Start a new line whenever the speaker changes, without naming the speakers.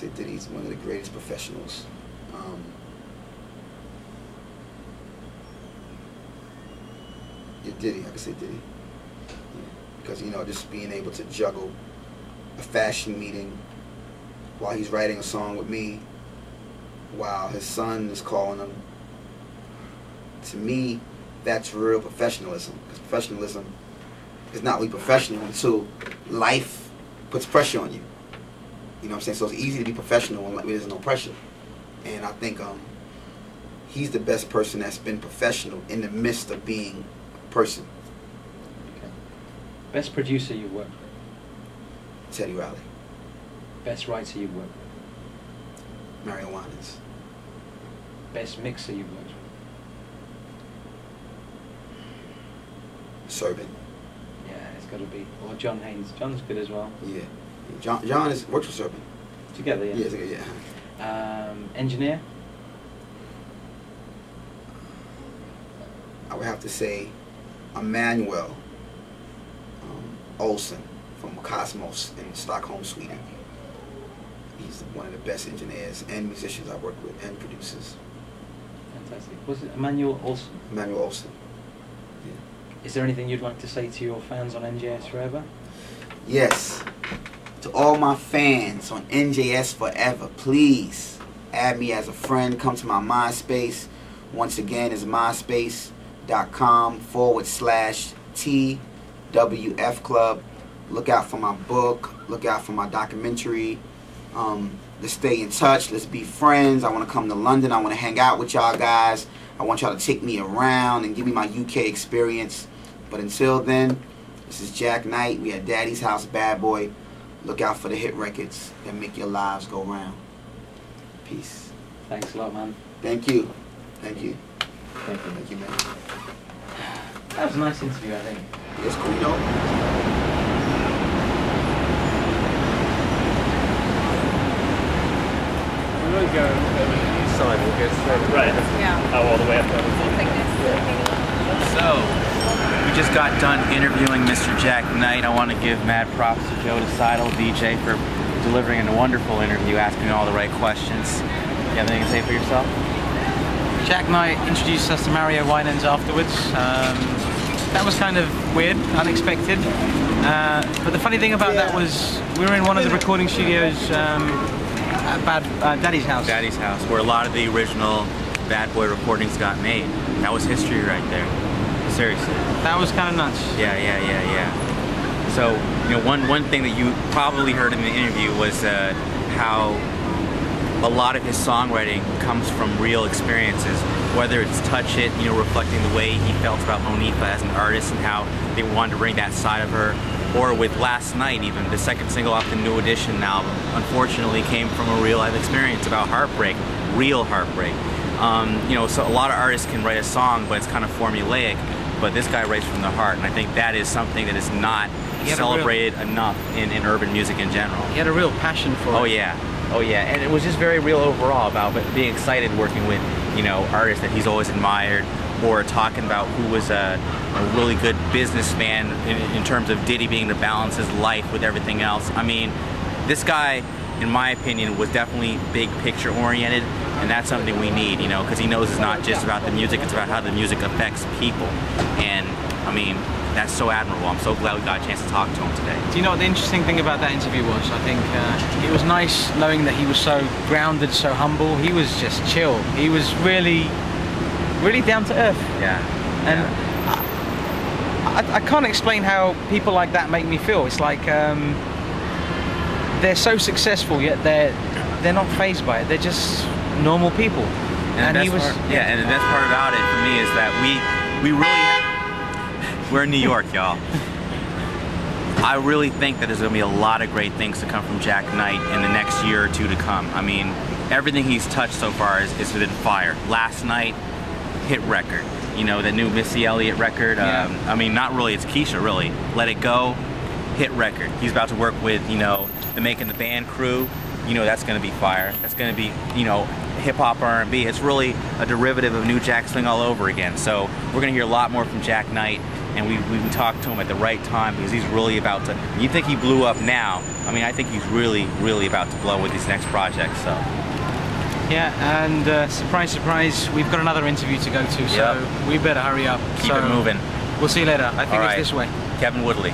say Diddy's one of the greatest professionals. Yeah, Diddy, I can say Diddy. Yeah. Because, you know, just being able to juggle a fashion meeting while he's writing a song with me, while his son is calling him. To me, that's real professionalism. Because professionalism is not really professional until life puts pressure on you. You know what I'm saying? So it's easy to be professional when there's no pressure. And I think he's the best person that's been professional in the midst of being a person.
Okay. Best producer you've worked with?
Teddy Riley.
Best writer you've worked with?
Mario Winans.
Best mixer you've worked with?
Servant.
Yeah, it's got to be. Or John Haynes. John's good as well.
Yeah. John is works with Servant.
Together, yeah.
Yeah.
Engineer?
I would have to say Emmanuel Olsen from Cosmos in Stockholm, Sweden. He's one of the best engineers and musicians I work with and producers.
Fantastic. Was it Emmanuel Olsen?
Emmanuel Olsen. Yeah.
Is there anything you'd like to say to your fans on NJS Forever?
Yes. To all my fans on NJS Forever, please add me as a friend. Come to my MySpace. Once again, it's myspace.com/TWF Club. Look out for my book. Look out for my documentary. Let's stay in touch. Let's be friends. I want to come to London. I want to hang out with y'all guys. I want y'all to take me around and give me my UK experience. But until then, this is Jack Knyte. We at Daddy's House, Bad Boy. Look out for the hit records that make your lives go round. Peace.
Thanks a lot, man.
Thank you. Thank you.
Thank you.
Thank you, man.
That was a nice interview, I think.
It's cool, you know.
We'll go side, we'll go straight. Right.
Yeah.
Oh, all the way up there.
So, we just got done interviewing Mr. Jack Knyte. I want to give mad props to Joe DeSidel, DJ, for delivering a wonderful interview, asking all the right questions. You have anything to say for yourself?
Jack Knyte introduced us to Mario Winans afterwards. That was kind of weird, unexpected. But the funny thing about that was we were in one of the recording studios at Daddy's House.
Daddy's House, where a lot of the original Bad Boy recordings got made. That was history right there. Seriously.
That was kind of nuts.
Yeah. So, you know, one thing that you probably heard in the interview was how a lot of his songwriting comes from real experiences, whether it's Touch It, you know, reflecting the way he felt about Monifah as an artist and how they wanted to bring that side of her, or with Last Night, even the second single off the New Edition album, unfortunately came from a real life experience about heartbreak, real heartbreak. You know, so a lot of artists can write a song, but it's kind of formulaic, but this guy writes from the heart, and I think that is something that is not celebrated enough in urban music in general.
He had a real passion for it.
Oh yeah, and it was just very real overall about being excited working with, you know, artists that he's always admired, or talking about who was a really good businessman in terms of Diddy being to balance his life with everything else. I mean, this guy, in my opinion, was definitely big picture oriented, and that's something we need, you know, because he knows it's not just about the music, it's about how the music affects people. And I mean, that's so admirable. I'm so glad we got a chance to talk to him today.
Do you know what the interesting thing about that interview was? I think it was nice knowing that he was so grounded, so humble. He was just chill. He was really down to earth.
Yeah.
And I can't explain how people like that make me feel. It's like they're so successful, yet they're not fazed by it. They're just normal people.
And he was. And the best part about it for me is that we really. We're in New York, y'all. I really think that there's going to be a lot of great things to come from Jack Knyte in the next year or two to come. I mean, everything he's touched so far has been fire. Last Night, hit record. You know, the new Missy Elliott record.
Yeah.
I mean, not really, it's Keyshia, really. Let It Go, hit record. He's about to work with, you know, the Making the Band crew. You know, that's going to be fire. That's going to be, you know, hip-hop R&B. It's really a derivative of New Jack Swing all over again. So we're going to hear a lot more from Jack Knyte. and we talked to him at the right time because he's really about to. You think he blew up now? I mean, I think he's really about to blow with his next project. So.
Yeah, and surprise, surprise, we've got another interview to go to, so we better hurry up.
Keep it moving.
We'll see you later. I think
All right.
it's this way.
Kevin Woodley.